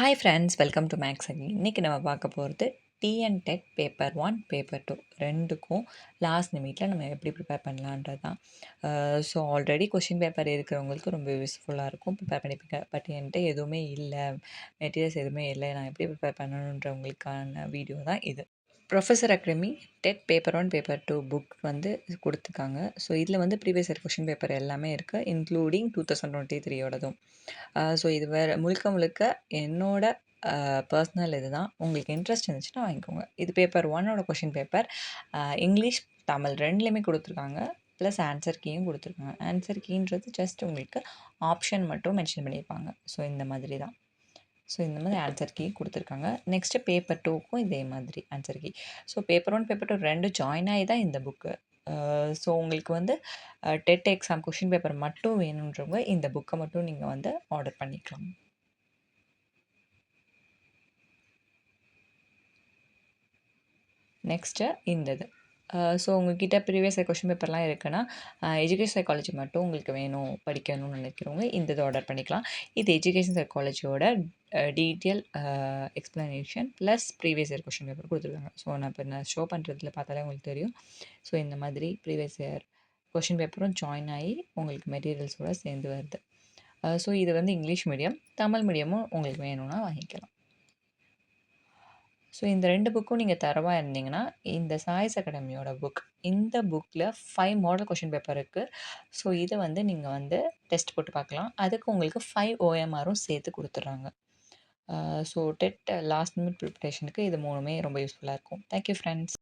Hi friends, welcome to Max again. இன்றைக்கி நம்ம பார்க்க போகிறது டிஎன் டெட் பேப்பர் 1 பேப்பர் 2 ரெண்டுக்கும் லாஸ்ட் நிமிட்டில் நம்ம எப்படி ப்ரிப்பேர் பண்ணலான்றது தான். ஸோ ஆல்ரெடி கொஷின் பேப்பர் இருக்கிறவங்களுக்கு ரொம்ப யூஸ்ஃபுல்லாக இருக்கும், ப்ரிப்பேர் பண்ணிப்பீங்க. பட் என்கிட்ட எதுவுமே இல்லை, மெட்டீரியல்ஸ் எதுவுமே இல்லை, நான் எப்படி ப்ரிப்பேர் பண்ணணுன்றவங்களுக்கான வீடியோ தான் இது. Professor academy dead paper 1 paper 2 book வந்து கொடுத்துருக்காங்க. ஸோ இதில் வந்து ப்ரீவியஸ் இயர் கொஷின் பேப்பர் எல்லாமே இருக்குது, இன்க்ளூடிங் 2023யோடதும். ஸோ இது வேறு முழுக்க என்னோட பர்சனல் இது தான். உங்களுக்கு இன்ட்ரெஸ்ட் இருந்துச்சுன்னா வாங்கிக்கோங்க. இது பேப்பர் 1ஓட கொஷின் பேப்பர். இங்கிலீஷ், தமிழ் ரெண்டுலேயுமே கொடுத்துருக்காங்க. ப்ளஸ் ஆன்சர் கீயும் கொடுத்துருக்காங்க. ஆன்சர் கீன்றது ஜஸ்ட் உங்களுக்கு ஆப்ஷன் மட்டும் மென்ஷன் பண்ணியிருப்பாங்க. ஸோ இந்த மாதிரி தான். ஸோ இந்த மாதிரி ஆன்சர் கீ கொடுத்துருக்காங்க. நெக்ஸ்ட்டு பேப்பர் 2க்கும் இதே மாதிரி answer key. So paper 1 paper 2 ரெண்டும் ஜாயின் ஆகி தான் இந்த புக்கு. ஸோ உங்களுக்கு வந்து டெட் எக்ஸாம் கொஷின் பேப்பர் மட்டும் வேணுன்றவங்க இந்த புக்கை மட்டும் நீங்கள் வந்து ஆர்டர் பண்ணிக்கலாம். நெக்ஸ்ட்டு இந்த இது. ஸோ உங்ககிட்ட ப்ரீவியஸ் இயர் கொஷின் பேப்பர்லாம் இருக்குன்னா, எஜுகேஷன் சைக்காலஜி மட்டும் உங்களுக்கு வேணும், படிக்கணும்னு நினைக்கிறவங்க இந்த இது ஆர்டர் பண்ணிக்கலாம். இது எஜுகேஷன் சைக்காலஜியோட detail explanation plus previous year question paper கொடுத்துருக்காங்க. ஸோ நான் ஷோ பண்ணுறதுல பார்த்தாலே உங்களுக்கு தெரியும். ஸோ இந்த மாதிரி ப்ரீவியஸ் இயர் கொஷின் பேப்பரும் ஜாயின் ஆகி உங்களுக்கு மெட்டீரியல்ஸோடு சேர்ந்து வருது. ஸோ இது வந்து இங்கிலீஷ் மீடியம், தமிழ் மீடியமும் உங்களுக்கு வேணும்னா வாங்கிக்கலாம். ஸோ இந்த 2 புக்கும் நீங்கள் தரவா இருந்தீங்கன்னா, இந்த சாய்ஸ் அகாடமியோட புக், இந்த புக்கில் 5 மாடல் கொஷின் பேப்பர் இருக்குது. ஸோ இதை வந்து நீங்கள் வந்து டெஸ்ட் போட்டு பார்க்கலாம். அதுக்கு உங்களுக்கு 5 ஓஎம்ஆரும் சேர்த்து கொடுத்துட்றாங்க. ஸோ டெட் லாஸ்ட் மினிட் ப்ரிப்பரேஷனுக்கு இது 3மே ரொம்ப யூஸ்ஃபுல்லாக இருக்கும். Thank you friends.